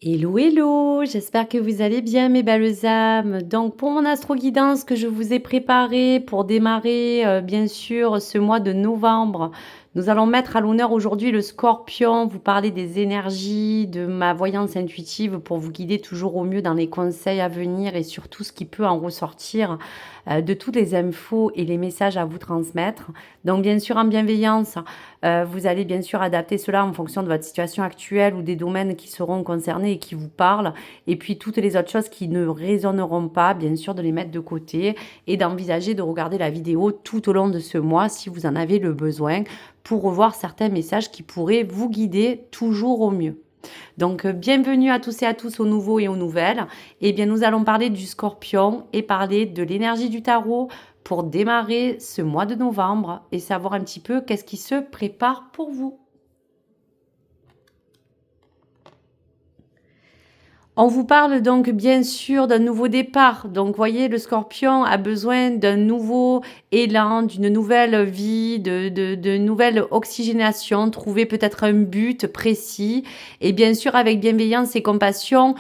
Hello, hello, j'espère que vous allez bien mes belles âmes. Donc pour mon astro-guidance que je vous ai préparée pour démarrer bien sûr ce mois de novembre, nous allons mettre à l'honneur aujourd'hui le Scorpion, vous parler des énergies, de ma voyance intuitive pour vous guider toujours au mieux dans les conseils à venir et surtout ce qui peut en ressortir de toutes les infos et les messages à vous transmettre. Donc bien sûr en bienveillance, vous allez bien sûr adapter cela en fonction de votre situation actuelle ou des domaines qui seront concernés et qui vous parlent. Et puis toutes les autres choses qui ne résonneront pas, bien sûr, de les mettre de côté et d'envisager de regarder la vidéo tout au long de ce mois si vous en avez le besoin pour revoir certains messages qui pourraient vous guider toujours au mieux. Donc, bienvenue à tous et à tous aux nouveaux et aux nouvelles. Eh bien, nous allons parler du Scorpion et parler de l'énergie du tarot pour démarrer ce mois de novembre et savoir un petit peu qu'est-ce qui se prépare pour vous. On vous parle donc bien sûr d'un nouveau départ. Donc, voyez, le Scorpion a besoin d'un nouveau élan, d'une nouvelle vie, de nouvelle oxygénation, trouver peut-être un but précis. Et bien sûr, avec bienveillance et compassion,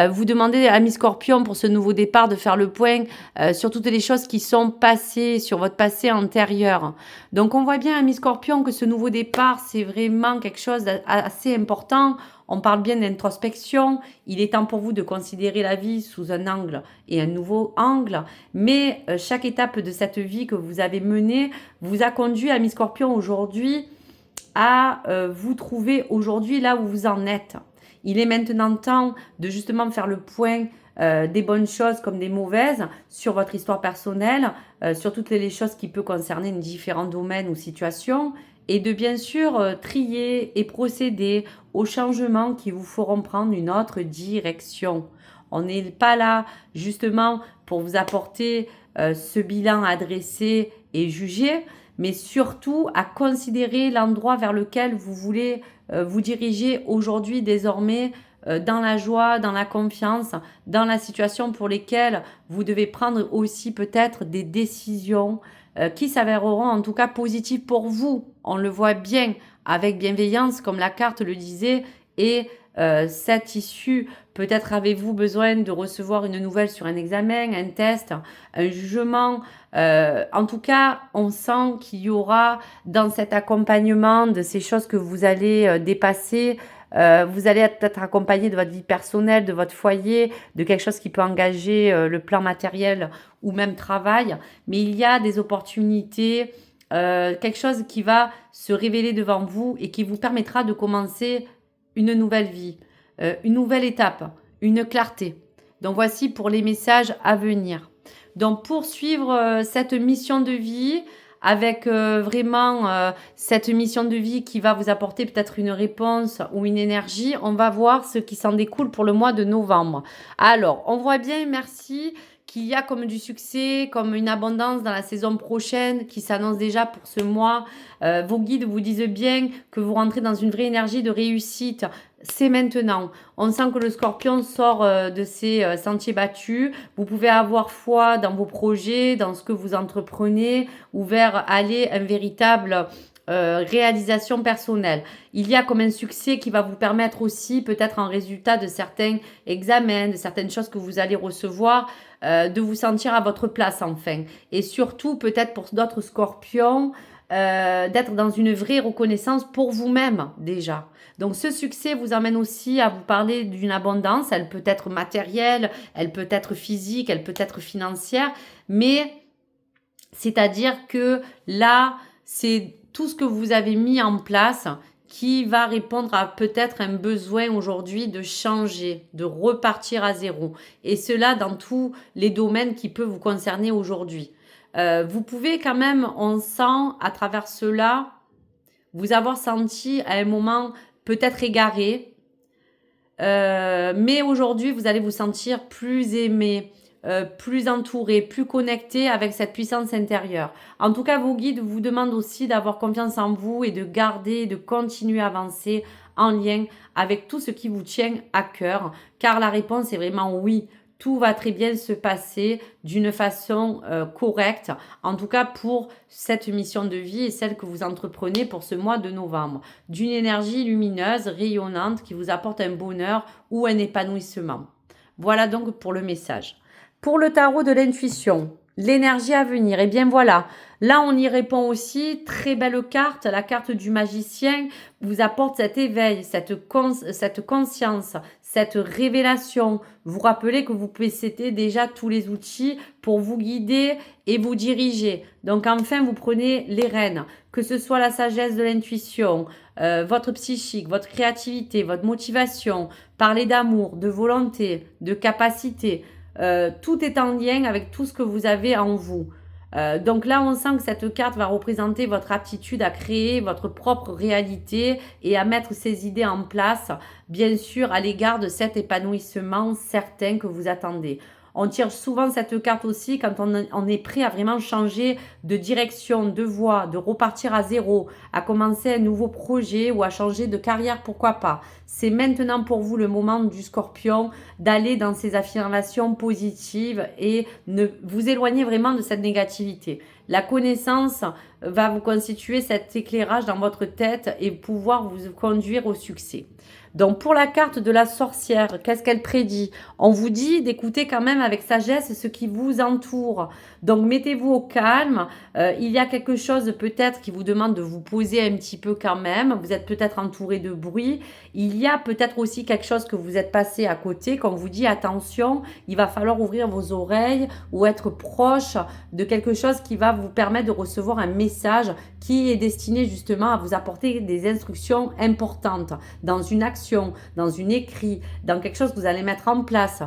vous demandez à mi-Scorpion pour ce nouveau départ de faire le point sur toutes les choses qui sont passées, sur votre passé antérieur. Donc, on voit bien à mi-Scorpion que ce nouveau départ, c'est vraiment quelque chose d'assez important. On parle bien d'introspection. Il est temps pour vous de considérer la vie sous un angle et un nouveau angle. Mais chaque étape de cette vie que vous avez menée vous a conduit à mi-Scorpion aujourd'hui à vous trouver aujourd'hui là où vous en êtes. Il est maintenant temps de justement faire le point des bonnes choses comme des mauvaises sur votre histoire personnelle, sur toutes les choses qui peuvent concerner différents domaines ou situations et de bien sûr trier et procéder aux changements qui vous feront prendre une autre direction. On n'est pas là justement pour vous apporter ce bilan à dresser et juger, mais surtout à considérer l'endroit vers lequel vous voulez vous diriger aujourd'hui désormais dans la joie, dans la confiance, dans la situation pour lesquelles vous devez prendre aussi peut-être des décisions qui s'avéreront en tout cas positives pour vous. On le voit bien avec bienveillance, comme la carte le disait, et cette issue, peut-être avez-vous besoin de recevoir une nouvelle sur un examen, un test, un jugement. En tout cas, on sent qu'il y aura dans cet accompagnement de ces choses que vous allez dépasser. Vous allez être accompagné de votre vie personnelle, de votre foyer, de quelque chose qui peut engager le plan matériel ou même travail. Mais il y a des opportunités, quelque chose qui va se révéler devant vous et qui vous permettra de commencer une nouvelle vie, une nouvelle étape, une clarté. Donc voici pour les messages à venir. Donc poursuivre cette mission de vie avec vraiment cette mission de vie qui va vous apporter peut-être une réponse ou une énergie, on va voir ce qui s'en découle pour le mois de novembre. Alors, on voit bien, merci, qu'il y a comme du succès, comme une abondance dans la saison prochaine qui s'annonce déjà pour ce mois. Vos guides vous disent bien que vous rentrez dans une vraie énergie de réussite. C'est maintenant. On sent que le Scorpion sort de ses sentiers battus. Vous pouvez avoir foi dans vos projets, dans ce que vous entreprenez, ou vers aller un véritable réalisation personnelle. Il y a comme un succès qui va vous permettre aussi, peut-être en résultat de certains examens, de certaines choses que vous allez recevoir, de vous sentir à votre place enfin. Et surtout, peut-être pour d'autres Scorpions, d'être dans une vraie reconnaissance pour vous-même déjà. Donc ce succès vous amène aussi à vous parler d'une abondance, elle peut être matérielle, elle peut être physique, elle peut être financière, mais c'est-à-dire que là, c'est tout ce que vous avez mis en place qui va répondre à peut-être un besoin aujourd'hui de changer, de repartir à zéro. Et cela dans tous les domaines qui peuvent vous concerner aujourd'hui. Vous pouvez quand même, on sent à travers cela, vous avoir senti à un moment peut-être égaré, mais aujourd'hui, vous allez vous sentir plus aimé, plus entouré, plus connecté avec cette puissance intérieure. En tout cas, vos guides vous demandent aussi d'avoir confiance en vous et de garder, de continuer à avancer en lien avec tout ce qui vous tient à cœur, car la réponse est vraiment oui. tout va très bien se passer d'une façon correcte, en tout cas pour cette mission de vie et celle que vous entreprenez pour ce mois de novembre. D'une énergie lumineuse, rayonnante, qui vous apporte un bonheur ou un épanouissement. Voilà donc pour le message. Pour le tarot de l'intuition, l'énergie à venir, et bien voilà, là on y répond aussi, très belle carte, la carte du magicien vous apporte cet éveil, cette conscience, cette révélation. Vous rappelez que vous possédez déjà tous les outils pour vous guider et vous diriger. Donc enfin vous prenez les rênes, que ce soit la sagesse de l'intuition, votre psychique, votre créativité, votre motivation, parler d'amour, de volonté, de capacité. Tout est en lien avec tout ce que vous avez en vous. Donc là, on sent que cette carte va représenter votre aptitude à créer votre propre réalité et à mettre ces idées en place, bien sûr, à l'égard de cet épanouissement certain que vous attendez. On tire souvent cette carte aussi quand on est prêt à vraiment changer de direction, de voie, de repartir à zéro, à commencer un nouveau projet ou à changer de carrière, pourquoi pas. C'est maintenant pour vous le moment du Scorpion d'aller dans ces affirmations positives et ne vous éloigner vraiment de cette négativité. La connaissance va vous constituer cet éclairage dans votre tête et pouvoir vous conduire au succès. Donc pour la carte de la sorcière, qu'est-ce qu'elle prédit? On vous dit d'écouter quand même avec sagesse ce qui vous entoure. Donc mettez-vous au calme. Il y a quelque chose peut-être qui vous demande de vous poser un petit peu quand même. Vous êtes peut-être entouré de bruit. Il y a peut-être aussi quelque chose que vous êtes passé à côté. Qu'on vous dit attention, il va falloir ouvrir vos oreilles ou être proche de quelque chose qui va vous permettre de recevoir un message qui est destiné justement à vous apporter des instructions importantes dans une action, dans une écrit, dans quelque chose que vous allez mettre en place.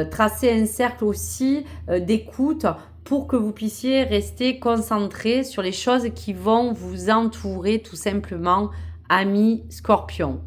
Tracer un cercle aussi d'écoute pour que vous puissiez rester concentré sur les choses qui vont vous entourer tout simplement, amis Scorpion.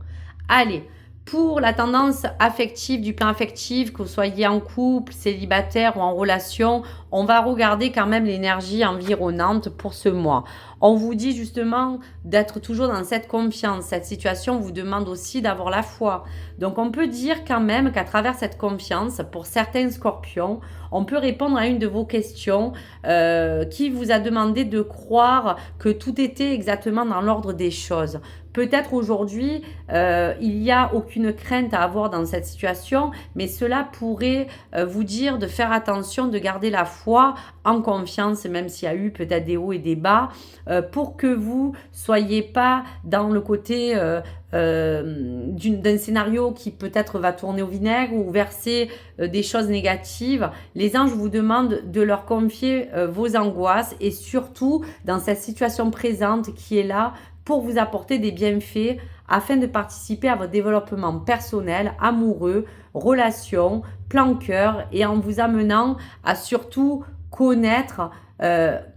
Allez, pour la tendance affective, du plan affectif, que vous soyez en couple, célibataire ou en relation, on va regarder quand même l'énergie environnante pour ce mois. On vous dit justement d'être toujours dans cette confiance. Cette situation vous demande aussi d'avoir la foi. Donc on peut dire quand même qu'à travers cette confiance, pour certains scorpions, on peut répondre à une de vos questions qui vous a demandé de croire que tout était exactement dans l'ordre des choses. Peut-être aujourd'hui, il n'y a aucune crainte à avoir dans cette situation, mais cela pourrait vous dire de faire attention, de garder la foi en confiance, même s'il y a eu peut-être des hauts et des bas, pour que vous soyez pas dans le côté d'un scénario qui peut-être va tourner au vinaigre ou verser des choses négatives. Les anges vous demandent de leur confier vos angoisses et surtout dans cette situation présente qui est là pour vous apporter des bienfaits afin de participer à votre développement personnel, amoureux, relations, plan cœur et en vous amenant à surtout connaître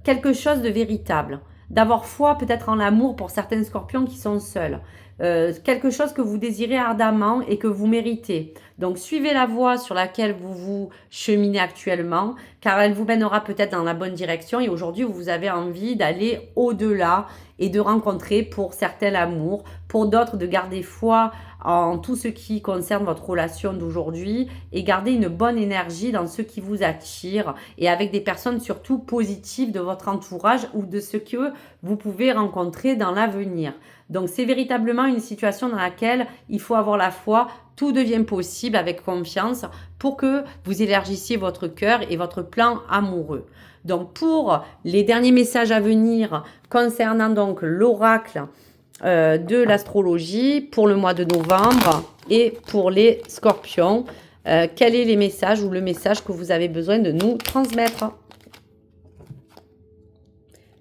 quelque chose de véritable. D'avoir foi peut-être en l'amour pour certains scorpions qui sont seuls. Quelque chose que vous désirez ardemment et que vous méritez. Donc suivez la voie sur laquelle vous vous cheminez actuellement, car elle vous mènera peut-être dans la bonne direction et aujourd'hui vous avez envie d'aller au-delà et de rencontrer pour certains l'amour, pour d'autres de garder foi en tout ce qui concerne votre relation d'aujourd'hui et garder une bonne énergie dans ce qui vous attire et avec des personnes surtout positives de votre entourage ou de ce que vous pouvez rencontrer dans l'avenir. Donc c'est véritablement une situation dans laquelle il faut avoir la foi, tout devient possible avec confiance pour que vous élargissiez votre cœur et votre plan amoureux. Donc pour les derniers messages à venir concernant donc l'oracle de l'astrologie pour le mois de novembre et pour les scorpions, quels est les messages ou le message que vous avez besoin de nous transmettre?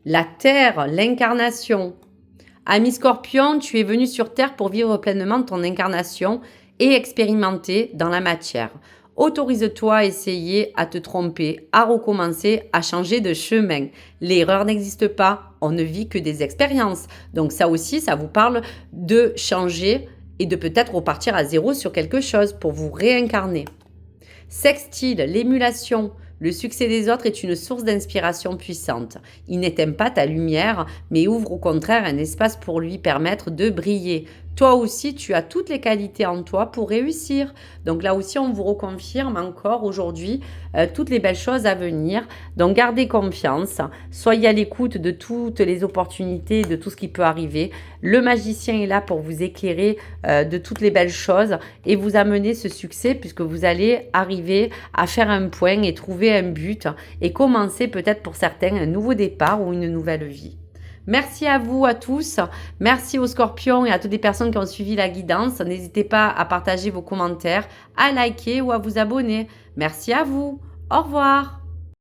La Terre, l'incarnation. Ami Scorpion, tu es venu sur Terre pour vivre pleinement ton incarnation et expérimenter dans la matière. Autorise-toi à essayer, à te tromper, à recommencer, à changer de chemin. L'erreur n'existe pas, on ne vit que des expériences. Donc ça aussi, ça vous parle de changer et de peut-être repartir à zéro sur quelque chose pour vous réincarner. Sextile, l'émulation. Le succès des autres est une source d'inspiration puissante. Il n'éteint pas ta lumière, mais ouvre au contraire un espace pour lui permettre de briller. Toi aussi, tu as toutes les qualités en toi pour réussir. Donc là aussi, on vous reconfirme encore aujourd'hui toutes les belles choses à venir. Donc gardez confiance, soyez à l'écoute de toutes les opportunités, de tout ce qui peut arriver. Le magicien est là pour vous éclairer de toutes les belles choses et vous amener ce succès puisque vous allez arriver à faire un point et trouver un but et commencer peut-être pour certains un nouveau départ ou une nouvelle vie. Merci à vous à tous. Merci aux scorpions et à toutes les personnes qui ont suivi la guidance. N'hésitez pas à partager vos commentaires, à liker ou à vous abonner. Merci à vous. Au revoir.